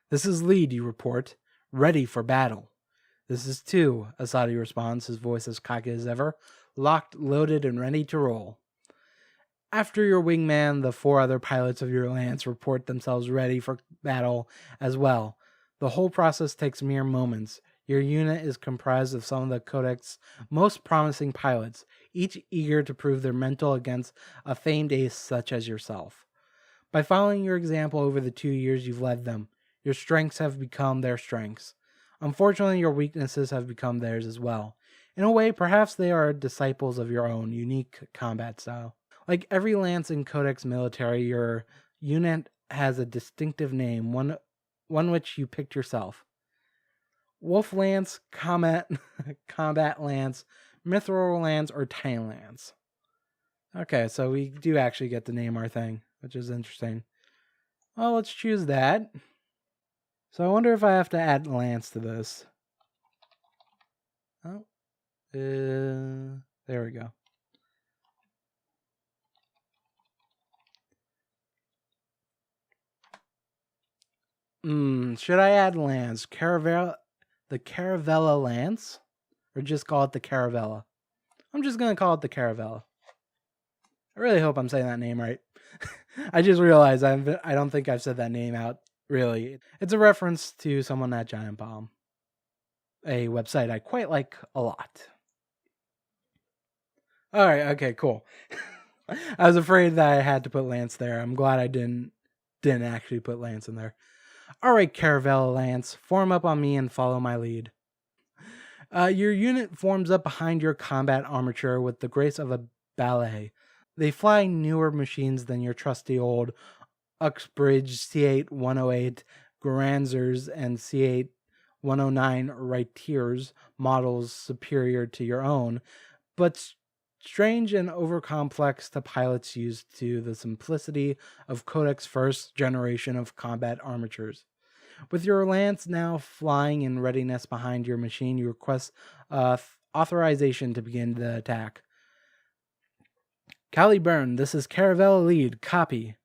This is lead, you report. Ready for battle. This is 2, Asadi responds, his voice as cocky as ever. Locked, loaded, and ready to roll. After your wingman, the 4 other pilots of your lance report themselves ready for battle as well. The whole process takes mere moments. Your unit is comprised of some of the Codex's most promising pilots, each eager to prove their mettle against a famed ace such as yourself. By following your example over the 2 years you've led them, your strengths have become their strengths. Unfortunately, your weaknesses have become theirs as well. In a way, perhaps they are disciples of your own unique combat style. Like every lance in Codex military, your unit has a distinctive name, one which you picked yourself. Wolf Lance, Combat Lance, Mithril Lance, or Tiny Lance. Okay, so we do actually get to name our thing, which is interesting. Well, let's choose that. So I wonder if I have to add Lance to this. Oh, there we go. Should I add Lance? The Caravella Lance? Or just call it the Caravella? I'm just going to call it the Caravella. I really hope I'm saying that name right. I just realized I don't think I've said that name out, really. It's a reference to someone at Giant Bomb, a website I quite like a lot. Alright, okay, cool. I was afraid that I had to put Lance there. I'm glad I didn't actually put Lance in there. Alright, Caravella Lance, form up on me and follow my lead. Your unit forms up behind your combat armature with the grace of a ballet. They fly newer machines than your trusty old Uxbridge C8-108 Granzers and C8-109 Reitiers models superior to your own, but strange and overcomplex to pilots used to the simplicity of Codex's first generation of combat armatures. With your lance now flying in readiness behind your machine, you request authorization to begin the attack. Caliburn, this is Caravella lead. Copy.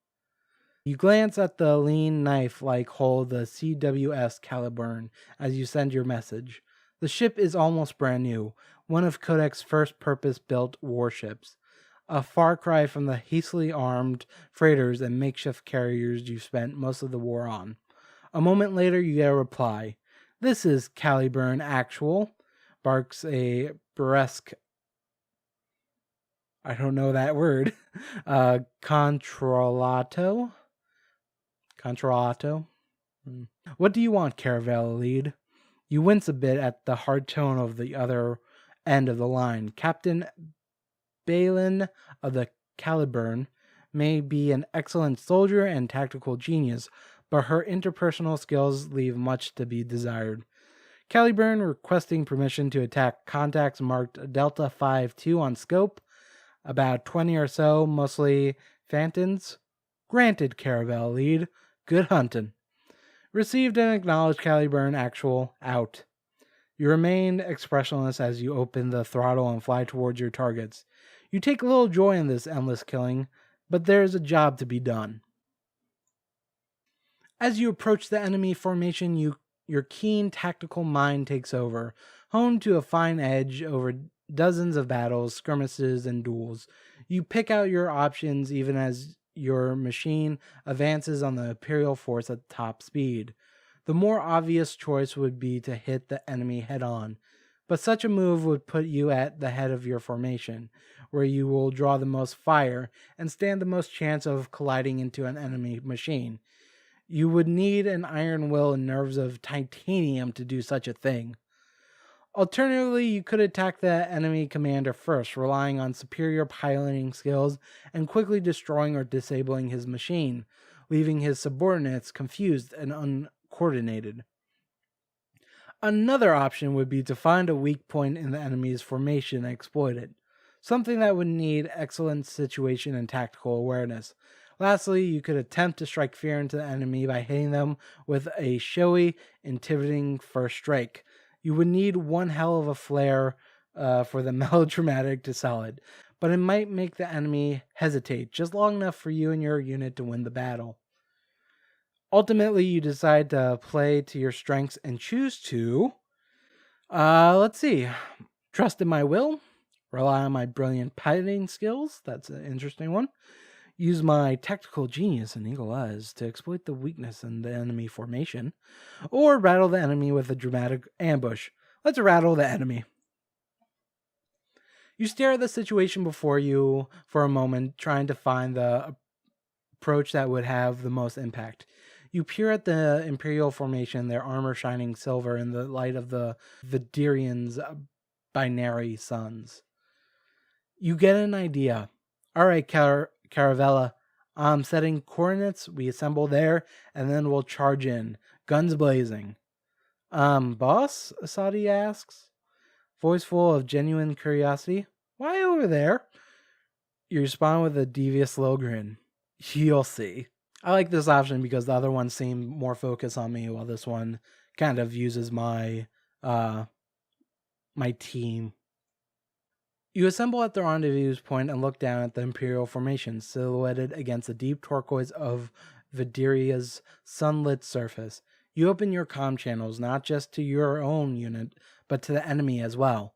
You glance at the lean knife-like hull, the CWS Caliburn, as you send your message. The ship is almost brand new, one of Codex's first purpose-built warships. A far cry from the hastily armed freighters and makeshift carriers you spent most of the war on. A moment later, you get a reply. This is Caliburn Actual, barks a burlesque, I don't know that word, Controlato? What do you want, Caravella lead? You wince a bit at the hard tone of the other end of the line. Captain Balin of the Caliburn may be an excellent soldier and tactical genius, but her interpersonal skills leave much to be desired. Caliburn requesting permission to attack contacts marked Delta 5-2 on scope, about 20 or so, mostly Phantons. Granted, Caravella lead. Good hunting. Received and acknowledged, Caliburn Actual. Out. You remain expressionless as you open the throttle and fly towards your targets. You take a little joy in this endless killing, but there's a job to be done. As you approach the enemy formation, your keen tactical mind takes over, honed to a fine edge over dozens of battles, skirmishes, and duels. You pick out your options even as your machine advances on the Imperial force at top speed. The more obvious choice would be to hit the enemy head-on, but such a move would put you at the head of your formation, where you will draw the most fire and stand the most chance of colliding into an enemy machine. You would need an iron will and nerves of titanium to do such a thing. Alternatively, you could attack the enemy commander first, relying on superior piloting skills and quickly destroying or disabling his machine, leaving his subordinates confused and uncoordinated. Another option would be to find a weak point in the enemy's formation and exploit it, something that would need excellent situation and tactical awareness. Lastly, you could attempt to strike fear into the enemy by hitting them with a showy, intimidating first strike. You would need one hell of a flair for the melodramatic to sell it, but it might make the enemy hesitate just long enough for you and your unit to win the battle. Ultimately, you decide to play to your strengths and choose to, let's see, trust in my will, rely on my brilliant piloting skills. That's an interesting one. Use my tactical genius and eagle eyes to exploit the weakness in the enemy formation, or rattle the enemy with a dramatic ambush. Let's rattle the enemy. You stare at the situation before you for a moment, trying to find the approach that would have the most impact. You peer at the Imperial formation, their armor shining silver in the light of the Vidirian's binary suns. You get an idea. All right, Caravella, I'm setting coordinates. We assemble there, and then we'll charge in, guns blazing. Boss? Asadi asks, voice full of genuine curiosity. Why over there? You respond with a devious little grin. You'll see. I like this option because the other one seemed more focused on me, while this one kind of uses my my team. You assemble at the rendezvous point and look down at the Imperial formation, silhouetted against the deep turquoise of Vidiria's sunlit surface. You open your comm channels not just to your own unit, but to the enemy as well.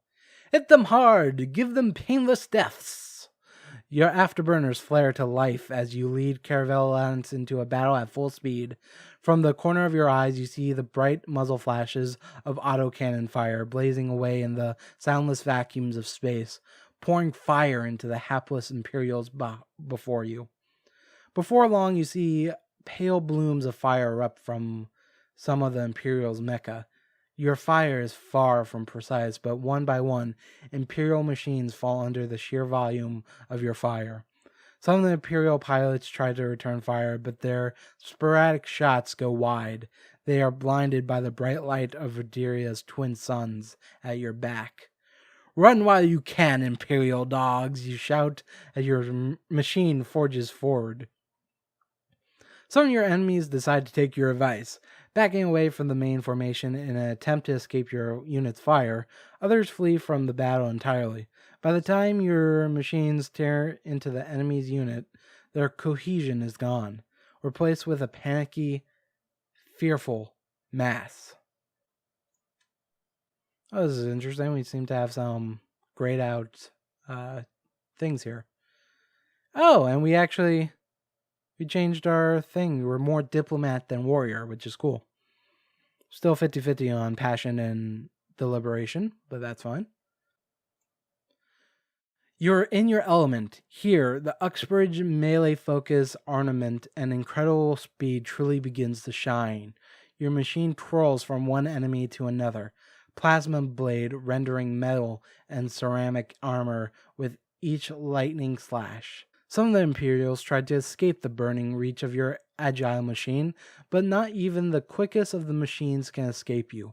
Hit them hard! Give them painless deaths! Your afterburners flare to life as you lead Caravella into a battle at full speed. From the corner of your eyes, you see the bright muzzle flashes of autocannon fire blazing away in the soundless vacuums of space, pouring fire into the hapless Imperials before you. Before long, you see pale blooms of fire erupt from some of the Imperials' mecha. Your fire is far from precise, but one by one, Imperial machines fall under the sheer volume of your fire. Some of the Imperial pilots try to return fire, but their sporadic shots go wide. They are blinded by the bright light of Vidiria's twin suns at your back. Run while you can, Imperial dogs, you shout as your machine forges forward. Some of your enemies decide to take your advice, backing away from the main formation in an attempt to escape your unit's fire. Others flee from the battle entirely. By the time your machines tear into the enemy's unit, their cohesion is gone, replaced with a panicky, fearful mass. Oh, this is interesting. We seem to have some grayed out things here. Oh, and we changed our thing. We're more diplomat than warrior, which is cool. Still 50-50 on passion and deliberation, but that's fine. You're in your element. Here, the Uxbridge melee focus, ornament, and incredible speed truly begins to shine. Your machine twirls from one enemy to another, plasma blade rendering metal and ceramic armor with each lightning slash. Some of the Imperials tried to escape the burning reach of your agile machine, but not even the quickest of the machines can escape you.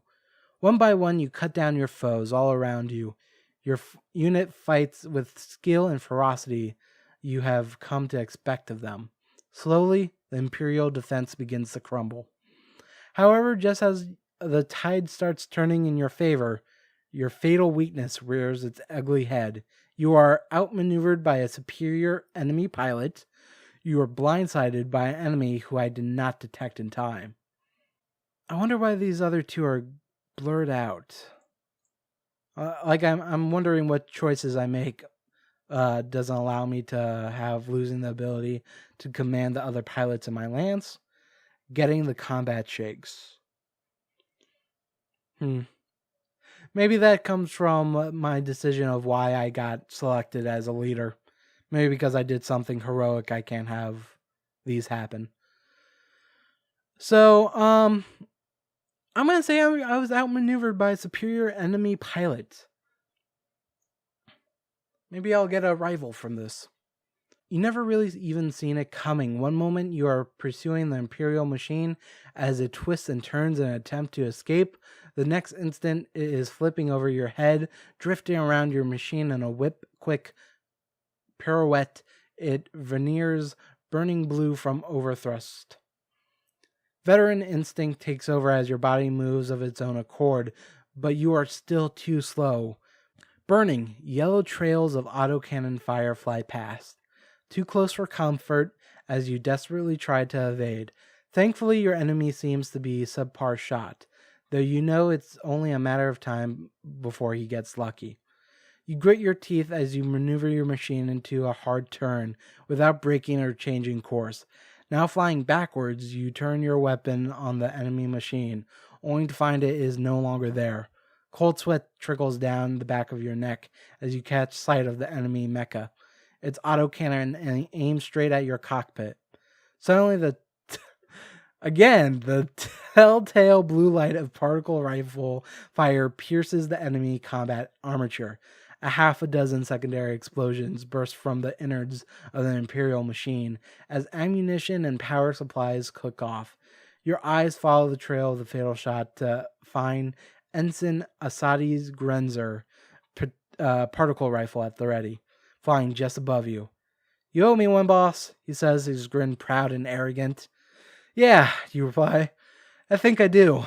One by one, you cut down your foes all around you. Your unit fights with skill and ferocity you have come to expect of them. Slowly, the Imperial defense begins to crumble. However, just as the tide starts turning in your favor, your fatal weakness rears its ugly head. You are outmaneuvered by a superior enemy pilot. You are blindsided by an enemy who I did not detect in time. I wonder why these other two are blurred out. I'm wondering what choices I make doesn't allow me to have losing the ability to command the other pilots in my lance, getting the combat shakes. Maybe that comes from my decision of why I got selected as a leader. Maybe because I did something heroic, I can't have these happen. So, I'm going to say I was outmaneuvered by a superior enemy pilot. Maybe I'll get a rival from this. You never really even seen it coming. One moment you are pursuing the Imperial machine as it twists and turns in an attempt to escape. The next instant it is flipping over your head, drifting around your machine in a whip-quick pirouette. It veneers burning blue from overthrust. Veteran instinct takes over as your body moves of its own accord, but you are still too slow. Burning, yellow trails of autocannon fire fly past. Too close for comfort as you desperately try to evade. Thankfully, your enemy seems to be subpar shot, though you know it's only a matter of time before he gets lucky. You grit your teeth as you maneuver your machine into a hard turn without breaking or changing course. Now flying backwards, you turn your weapon on the enemy machine, only to find it is no longer there. Cold sweat trickles down the back of your neck as you catch sight of the enemy mecha. Its autocannon aims straight at your cockpit. Suddenly, the telltale blue light of particle rifle fire pierces the enemy combat armature. A half a dozen secondary explosions burst from the innards of the Imperial machine as ammunition and power supplies click off. Your eyes follow the trail of the fatal shot to find Ensign Asadi's Grenzer particle rifle at the ready, flying just above you. "You owe me one, boss," he says, his grin proud and arrogant. "Yeah," you reply. "I think I do."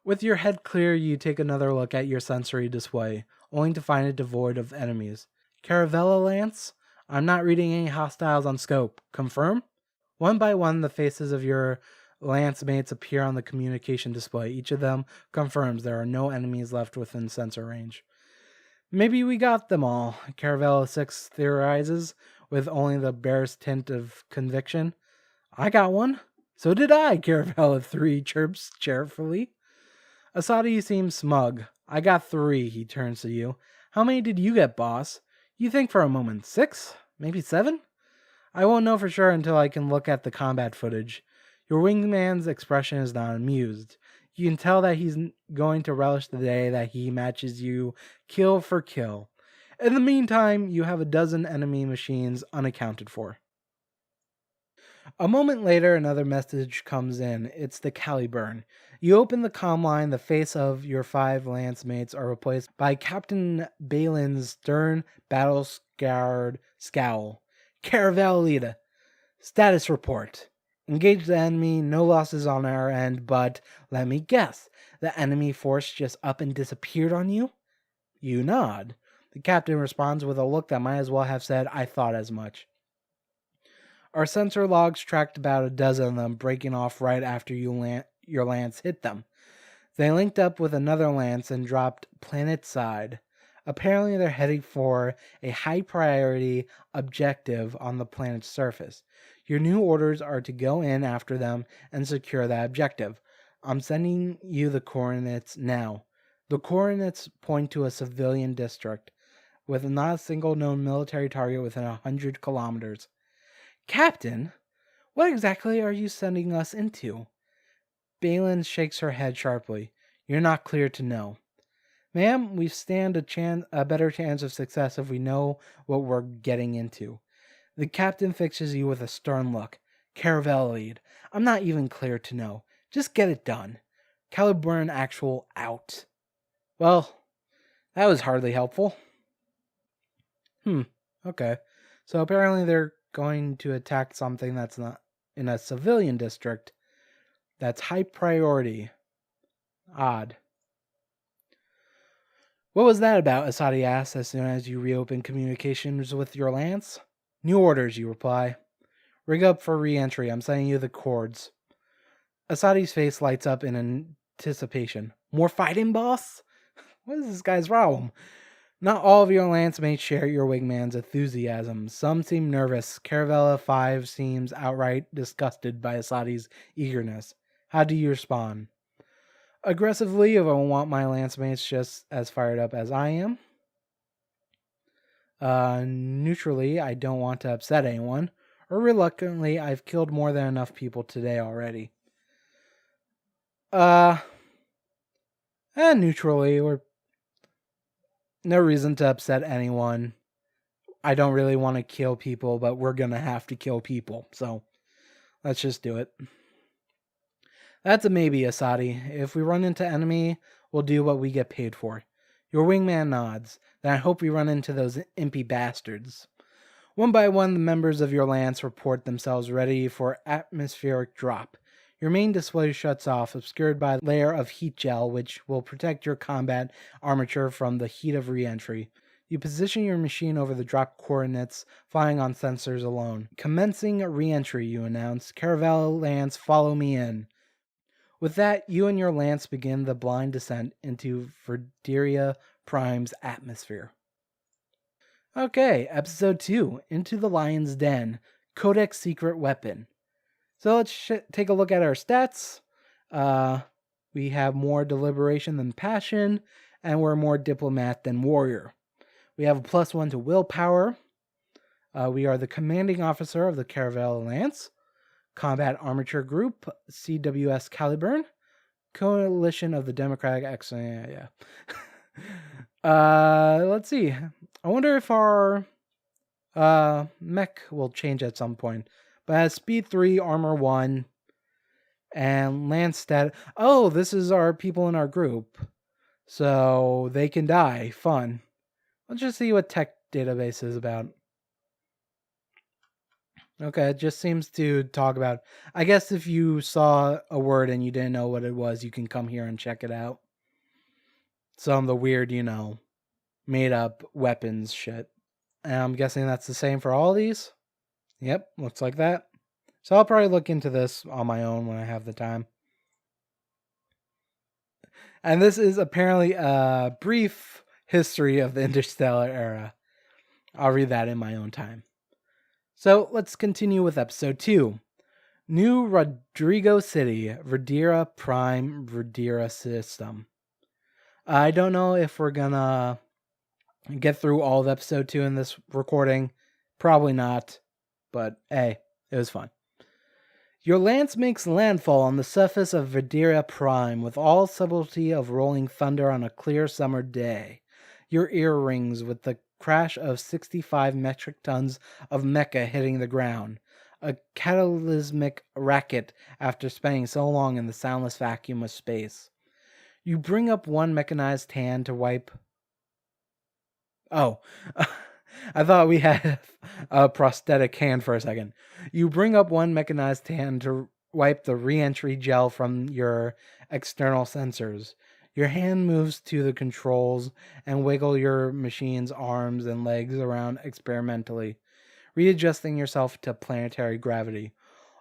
With your head clear, you take another look at your sensory display, only to find it devoid of enemies. Caravella Lance? I'm not reading any hostiles on scope. Confirm? One by one, the faces of your lance mates appear on the communication display. Each of them confirms there are no enemies left within sensor range. "Maybe we got them all," Caravella 6 theorizes, with only the barest tint of conviction. "I got one." "So did I," Caravella 3 chirps cheerfully. Asadi seems smug. "I got 3, he turns to you. "How many did you get, boss?" You think for a moment. 6? Maybe 7? "I won't know for sure until I can look at the combat footage." Your wingman's expression is not amused. You can tell that he's going to relish the day that he matches you kill for kill. In the meantime, you have a dozen enemy machines unaccounted for. A moment later, another message comes in. It's the Caliburn. You open the comm line. The face of your 5 lance mates are replaced by Captain Balin's stern, battle-scarred scowl. "Caravella, status report. Engage the enemy, no losses on our end, but let me guess, the enemy force just up and disappeared on you?" You nod. The captain responds with a look that might as well have said, "I thought as much." Our sensor logs tracked about a dozen of them breaking off right after your lance hit them. They linked up with another lance and dropped planet side. Apparently they're heading for a high priority objective on the planet's surface. Your new orders are to go in after them and secure that objective. I'm sending you the coordinates now. The coordinates point to a civilian district with not a single known military target within 100 kilometers. "Captain, what exactly are you sending us into?" Balin shakes her head sharply. "You're not clear to know." "Ma'am, we stand a better chance of success if we know what we're getting into." The captain fixes you with a stern look. "Caravella, I'm not even clear to know. Just get it done. Caliburn actual out." Well, that was hardly helpful. Okay. So apparently they're going to attack something that's not in a civilian district that's high priority. Odd. "What was that about?" Asadi asks as soon as you reopen communications with your lance. "New orders," you reply. "Rig up for re-entry. I'm sending you the cords." Asadi's face lights up in anticipation. "More fighting, boss?" What is this guy's problem? Not all of your lance mates share your wingman's enthusiasm. Some seem nervous. Caravella 5 seems outright disgusted by Asadi's eagerness. How do you respond? "Aggressively, if I want my lance mates just as fired up as I am." Neutrally, I don't want to upset anyone. Or reluctantly, I've killed more than enough people today already. Neutrally, or no reason to upset anyone. I don't really want to kill people, but we're gonna have to kill people, so let's just do it. "That's a maybe, Asadi. If we run into enemy, we'll do what we get paid for." Your wingman nods. "Then I hope we run into those impy bastards." One by one, the members of your lance report themselves ready for atmospheric drop. Your main display shuts off, obscured by a layer of heat gel which will protect your combat armature from the heat of re-entry. You position your machine over the drop coordinates, flying on sensors alone. Commencing re-entry, you announce. Caravella Lance, follow me in. With that, you and your Lance begin the blind descent into Verderia Prime's atmosphere. Okay, episode 2, Into the Lion's Den, Codex Secret Weapon. So let's take a look at our stats. We have more deliberation than passion, and we're more diplomat than warrior. We have a +1 to willpower. We are the commanding officer of the Caravella Lance, Combat Armature Group, CWS Caliburn, Coalition of the Democratic Excellence. Let's see. I wonder if our mech will change at some point. But it has speed 3, armor 1, and lance stat. Oh, this is our people in our group. So they can die. Fun. Let's just see what tech database is about. Okay, it just seems to talk about... I guess if you saw a word and you didn't know what it was, you can come here and check it out. Some of the weird, made up weapons shit. And I'm guessing that's the same for all these. Yep, looks like that. So I'll probably look into this on my own when I have the time. And this is apparently a brief history of the interstellar era. I'll read that in my own time. So let's continue with episode 2. New Rodrigo City, Verdera Prime, Verdera System. I don't know if we're gonna get through all of episode 2 in this recording. Probably not. But hey, it was fun. Your lance makes landfall on the surface of Verdera Prime with all subtlety of rolling thunder on a clear summer day. Your ear rings with the crash of 65 metric tons of mecha hitting the ground. A cataclysmic racket after spending so long in the soundless vacuum of space. You bring up one mechanized hand to wipe... Oh, I thought we had a prosthetic hand for a second. You bring up one mechanized hand to wipe the re-entry gel from your external sensors. Your hand moves to the controls and wiggle your machine's arms and legs around experimentally, readjusting yourself to planetary gravity.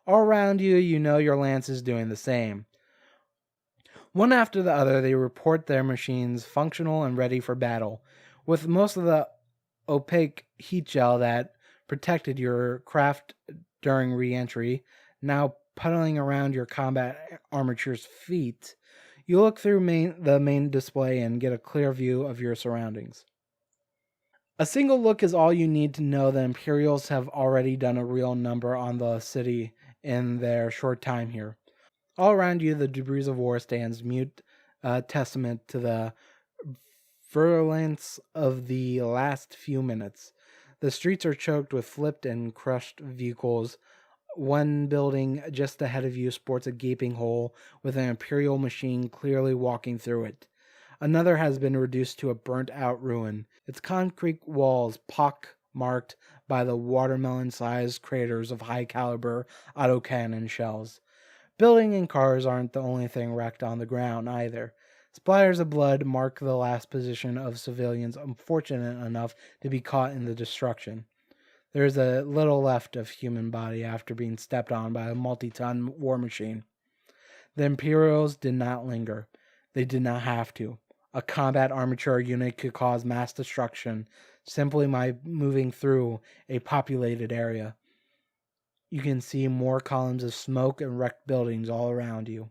All around you, you know your lance is doing the same. One after the other, they report their machines functional and ready for battle, with most of the opaque heat gel that protected your craft during re-entry now puddling around your combat armature's feet. You look through the main display and get a clear view of your surroundings. A single look is all you need to know the Imperials have already done a real number on the city in their short time here. All around you, the debris of war stands mute testament to the virulence of the last few minutes. The streets are choked with flipped and crushed vehicles. One building just ahead of you sports a gaping hole with an Imperial machine clearly walking through it. Another has been reduced to a burnt-out ruin, its concrete walls pock-marked by the watermelon-sized craters of high-caliber autocannon shells. Building and cars aren't the only thing wrecked on the ground, either. Splatters of blood mark the last position of civilians unfortunate enough to be caught in the destruction. There is a little left of human body after being stepped on by a multi-ton war machine. The Imperials did not linger. They did not have to. A combat armature unit could cause mass destruction simply by moving through a populated area. You can see more columns of smoke and wrecked buildings all around you.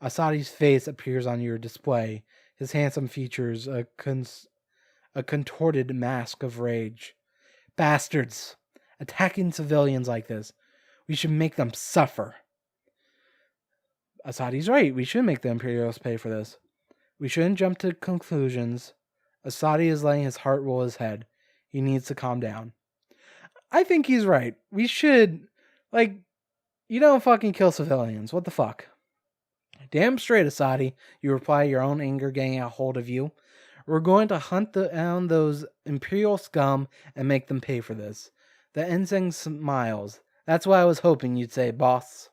Asadi's face appears on your display, his handsome features a contorted mask of rage. Bastards! Attacking civilians like this. We should make them suffer. Asadi's right. We should make the Imperials pay for this. We shouldn't jump to conclusions. Asadi is letting his heart roll his head. He needs to calm down. I think he's right. We should, you don't fucking kill civilians. What the fuck? Damn straight, Asadi, you reply, your own anger getting a hold of you. We're going to hunt down those Imperial scum and make them pay for this. The ensign smiles. That's what I was hoping you'd say, boss.